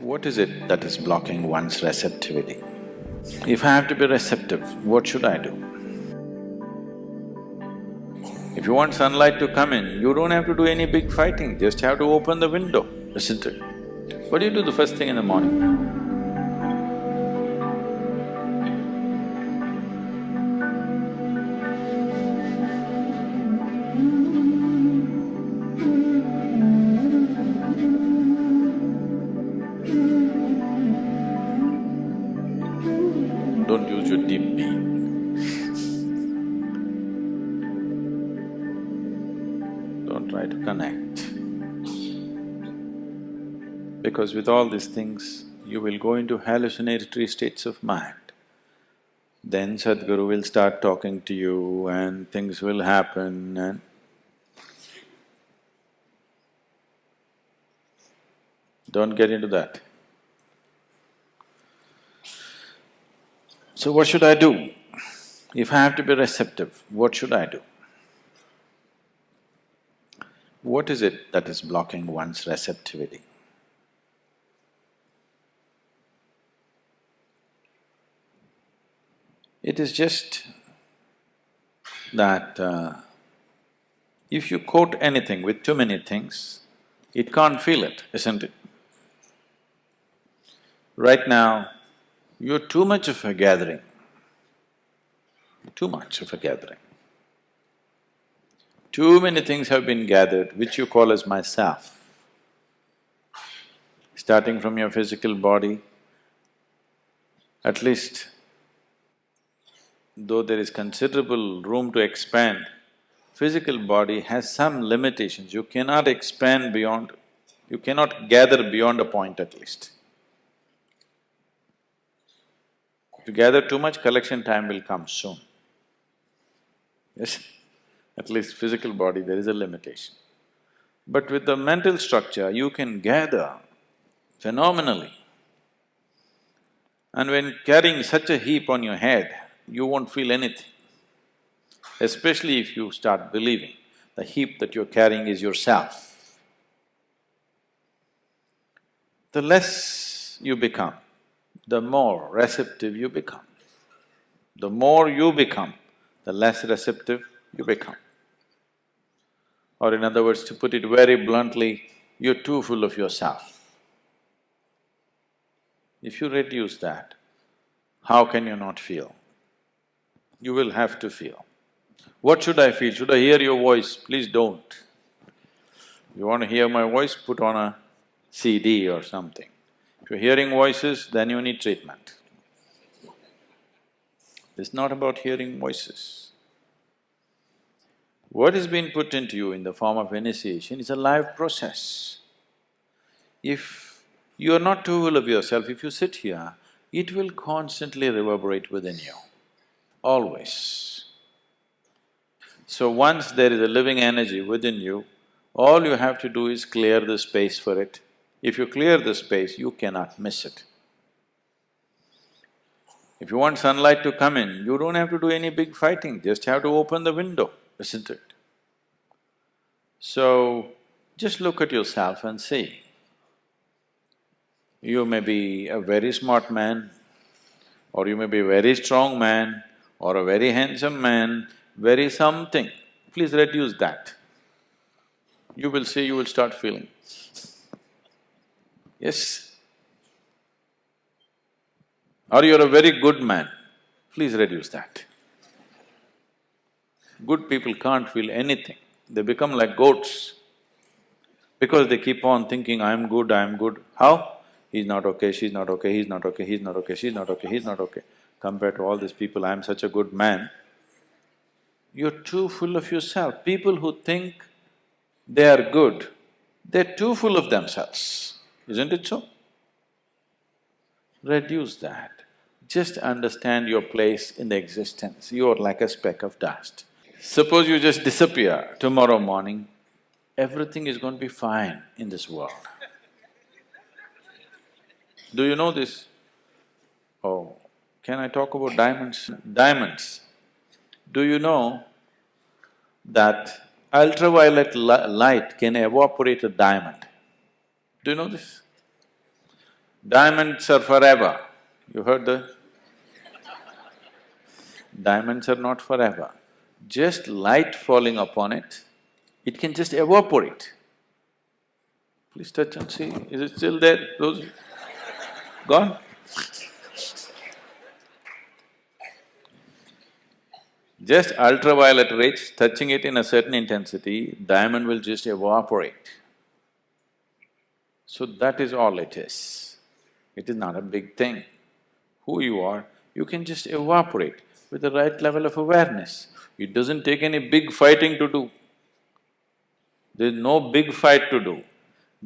What is it that is blocking one's receptivity? If I have to be receptive, what should I do? If you want sunlight to come in, you don't have to do any big fighting, just have to open the window, isn't it? What do you do the first thing in the morning? Don't use your deep being. Don't try to connect. Because with all these things, you will go into hallucinatory states of mind. Then Sadhguru will start talking to you and things will happen and… Don't get into that. So what should I do? If I have to be receptive, what should I do? What is it that is blocking one's receptivity? It is just that if you coat anything with too many things, it can't feel it, isn't it? Right now, you're too much of a gathering, too much of a gathering. Too many things have been gathered which you call as myself. Starting from your physical body, at least though there is considerable room to expand, physical body has some limitations. You cannot expand beyond… you cannot gather beyond a point at least. If you gather too much, collection time will come soon. Yes, at least physical body there is a limitation. But with the mental structure, you can gather phenomenally. And when carrying such a heap on your head, you won't feel anything. Especially if you start believing the heap that you're carrying is yourself. The less you become, the more receptive you become. The more you become, the less receptive you become. Or in other words, to put it very bluntly, you're too full of yourself. If you reduce that, how can you not feel? You will have to feel. What should I feel? Should I hear your voice? Please don't. You want to hear my voice, put on a CD or something. If you're hearing voices, then you need treatment. It's not about hearing voices. What is being put into you in the form of initiation is a live process. If you are not too full of yourself, if you sit here, it will constantly reverberate within you, always. So once there is a living energy within you, all you have to do is clear the space for it. If you clear the space, you cannot miss it. If you want sunlight to come in, you don't have to do any big fighting, just have to open the window, isn't it? So, just look at yourself and see. You may be a very smart man, or you may be a very strong man, or a very handsome man, very something. Please reduce that. You will see, you will start feeling. Yes? Or you're a very good man, please reduce that. Good people can't feel anything, they become like goats. Because they keep on thinking, I'm good, I'm good. How? He's not okay, she's not okay, he's not okay, he's not okay, she's not okay, he's not okay. Compared to all these people, I'm such a good man. You're too full of yourself. People who think they are good, they're too full of themselves, isn't it so? Reduce that. Just understand your place in the existence, you're like a speck of dust. Suppose you just disappear tomorrow morning, everything is going to be fine in this world. Do you know this? Oh, can I talk about diamonds? Diamonds. Do you know that ultraviolet light can evaporate a diamond? Do you know this? Diamonds are forever. You heard the… Diamonds are not forever. Just light falling upon it, it can just evaporate. Please touch and see, is it still there? Those… gone? Just ultraviolet rays, touching it in a certain intensity, diamond will just evaporate. So that is all it is. It is not a big thing. Who you are, you can just evaporate with the right level of awareness. It doesn't take any big fighting to do. There's no big fight to do.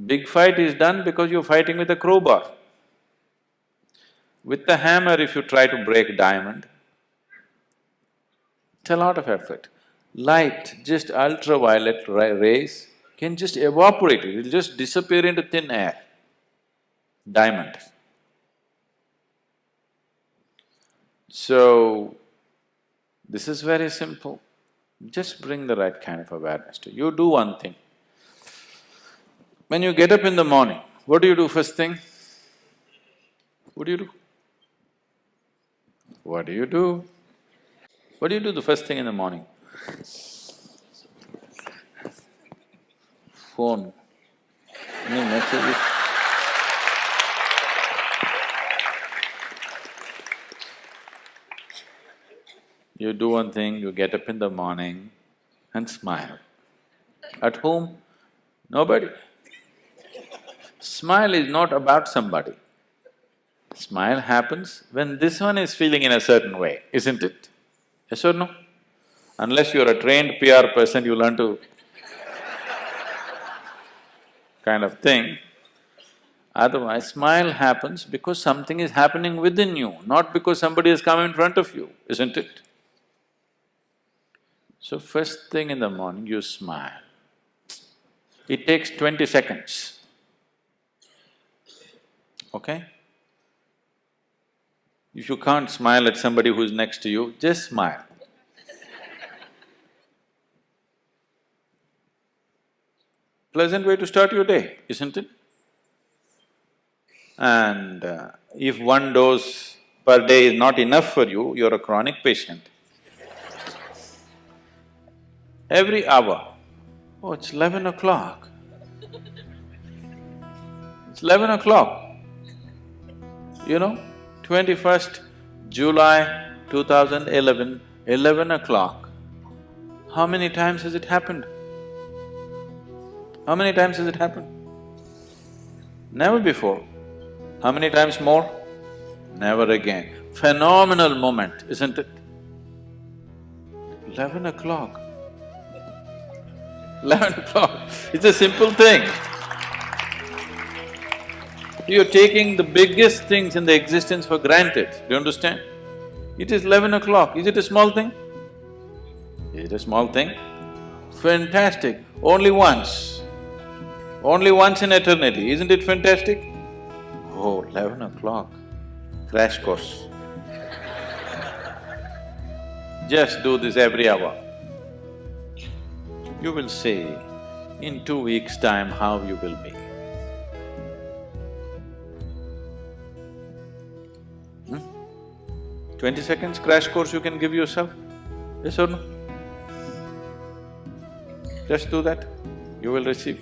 Big fight is done because you're fighting with a crowbar. With the hammer, if you try to break diamond, it's a lot of effort. Light, just ultraviolet rays can just evaporate it, it'll just disappear into thin air. Diamond. So, this is very simple. Just bring the right kind of awareness to you. You do one thing. When you get up in the morning, what do you do first thing? What do you do? What do you do? What do you do the first thing in the morning? Phone. Any messages? You do one thing, you get up in the morning and smile. At whom? Nobody. Smile is not about somebody. Smile happens when this one is feeling in a certain way, isn't it? Yes or no? Unless you're a trained PR person, you learn to kind of thing. Otherwise, smile happens because something is happening within you, not because somebody has come in front of you, isn't it? So first thing in the morning, you smile. It takes 20 seconds, okay? If you can't smile at somebody who's next to you, just smile. Pleasant way to start your day, isn't it? And if one dose per day is not enough for you, you're a chronic patient. Every hour, oh, it's 11 o'clock. It's 11 o'clock. You know, 21st July 2011, 11 o'clock. How many times has it happened? How many times has it happened? Never before. How many times more? Never again. Phenomenal moment, isn't it? 11 o'clock. 11 o'clock, it's a simple thing. You're taking the biggest things in the existence for granted, do you understand? It is 11 o'clock, is it a small thing? Is it a small thing? Fantastic, only once in eternity, isn't it fantastic? Oh, 11 o'clock, crash course. Just do this every hour. You will see in 2 weeks' time how you will be. 20 seconds crash course you can give yourself, yes or no? Just do that, you will receive.